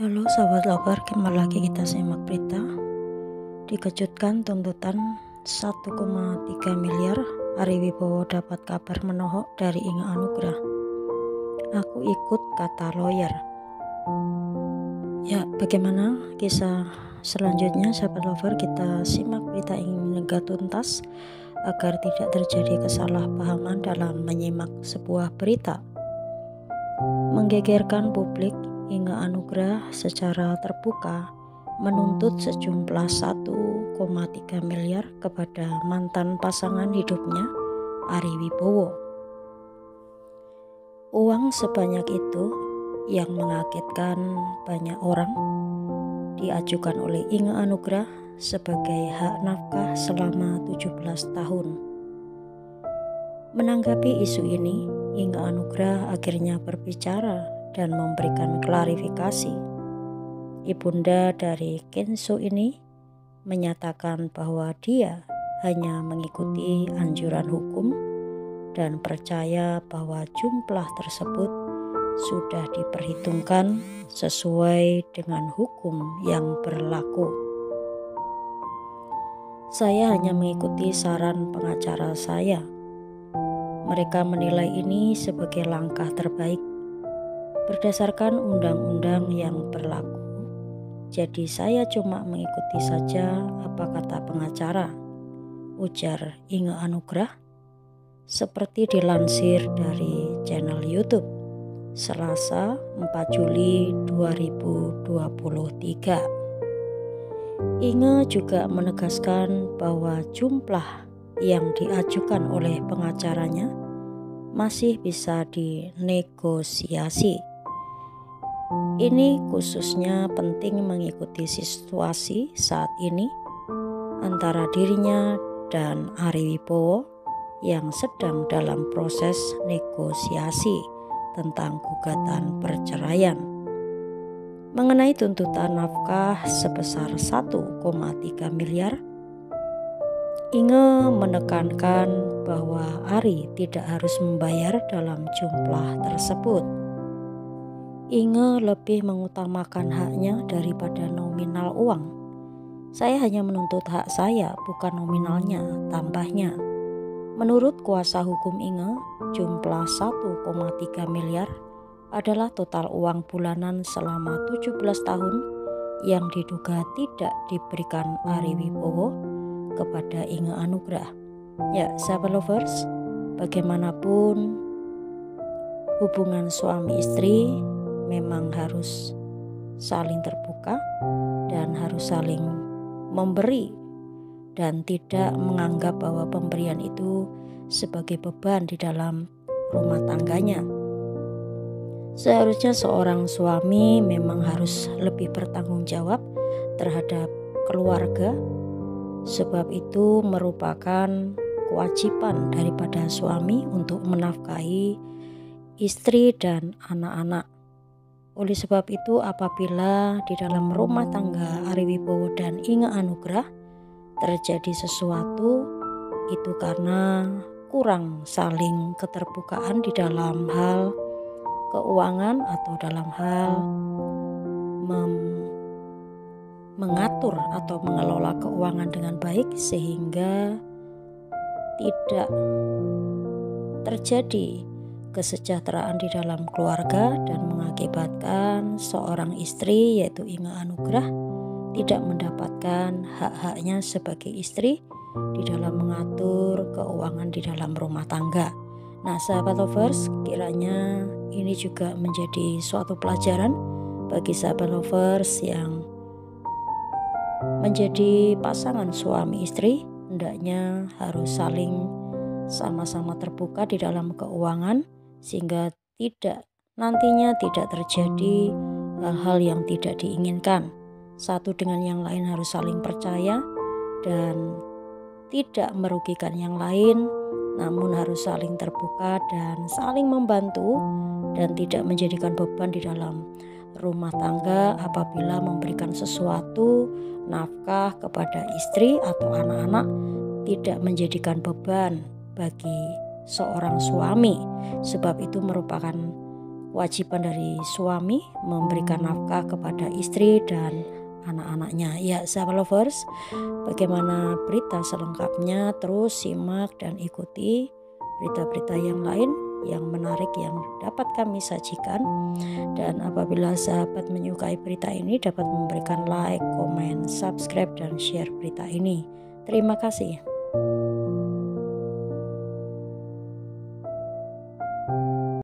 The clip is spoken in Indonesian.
Halo sahabat lover, kembali lagi kita simak berita. Dikejutkan tuntutan 1,3 miliar, Ari Wibowo dapat kabar menohok dari Inge Anugrah. Aku ikut, kata lawyer. Ya, bagaimana kisah selanjutnya sahabat lover? Kita simak berita ini hingga tuntas agar tidak terjadi kesalahpahaman dalam menyimak sebuah berita. Menggegerkan publik, Inge Anugrah secara terbuka menuntut sejumlah 1,3 miliar kepada mantan pasangan hidupnya, Ari Wibowo. Uang sebanyak itu yang mengagetkan banyak orang diajukan oleh Inge Anugrah sebagai hak nafkah selama 17 tahun. Menanggapi isu ini, Inge Anugrah akhirnya berbicara dan memberikan klarifikasi. Ibunda dari Kenzo ini menyatakan bahwa dia hanya mengikuti anjuran hukum dan percaya bahwa jumlah tersebut sudah diperhitungkan sesuai dengan hukum yang berlaku. Saya hanya mengikuti saran pengacara saya. Mereka menilai ini sebagai langkah terbaik berdasarkan undang-undang yang berlaku. Jadi saya cuma mengikuti saja apa kata pengacara, ujar Inge Anugrah seperti dilansir dari channel YouTube Selasa 4 Juli 2023. Inge juga menegaskan bahwa jumlah yang diajukan oleh pengacaranya masih bisa dinegosiasi. Ini khususnya penting mengikuti situasi saat ini antara dirinya dan Ari Wibowo yang sedang dalam proses negosiasi tentang gugatan perceraian. Mengenai tuntutan nafkah sebesar 1,3 miliar, Inge menekankan bahwa Ari tidak harus membayar dalam jumlah tersebut. Inge lebih mengutamakan haknya daripada nominal uang. Saya hanya menuntut hak saya, bukan nominalnya, tambahnya. Menurut kuasa hukum Inge, jumlah 1,3 miliar adalah total uang bulanan selama 17 tahun yang diduga tidak diberikan Ari Wibowo kepada Inge Anugrah. Ya, sahabat lovers, bagaimanapun hubungan suami istri memang harus saling terbuka dan harus saling memberi dan tidak menganggap bahwa pemberian itu sebagai beban di dalam rumah tangganya. Seharusnya seorang suami memang harus lebih bertanggung jawab terhadap keluarga, sebab itu merupakan kewajiban daripada suami untuk menafkahi istri dan anak-anak. Oleh sebab itu, apabila di dalam rumah tangga Ari Wibowo dan Inge Anugrah terjadi sesuatu, itu karena kurang saling keterbukaan di dalam hal keuangan atau dalam hal mengatur atau mengelola keuangan dengan baik, sehingga tidak terjadi kesejahteraan di dalam keluarga dan mengakibatkan seorang istri yaitu Inge Anugrah tidak mendapatkan hak-haknya sebagai istri di dalam mengatur keuangan di dalam rumah tangga. Nah, sahabat lovers, kiranya ini juga menjadi suatu pelajaran bagi sahabat lovers yang menjadi pasangan suami istri, hendaknya harus saling sama-sama terbuka di dalam keuangan sehingga nantinya tidak terjadi hal-hal yang tidak diinginkan. Satu dengan yang lain harus saling percaya dan tidak merugikan yang lain, namun harus saling terbuka dan saling membantu dan tidak menjadikan beban di dalam rumah tangga apabila memberikan sesuatu nafkah kepada istri atau anak-anak tidak menjadikan beban bagi seorang suami, sebab itu merupakan kewajiban dari suami memberikan nafkah kepada istri dan anak-anaknya. Ya, sahabat lovers, bagaimana berita selengkapnya? Terus simak dan ikuti berita-berita yang lain yang menarik yang dapat kami sajikan. Dan apabila sahabat menyukai berita ini, dapat memberikan like, komen, subscribe, dan share berita ini. Terima kasih.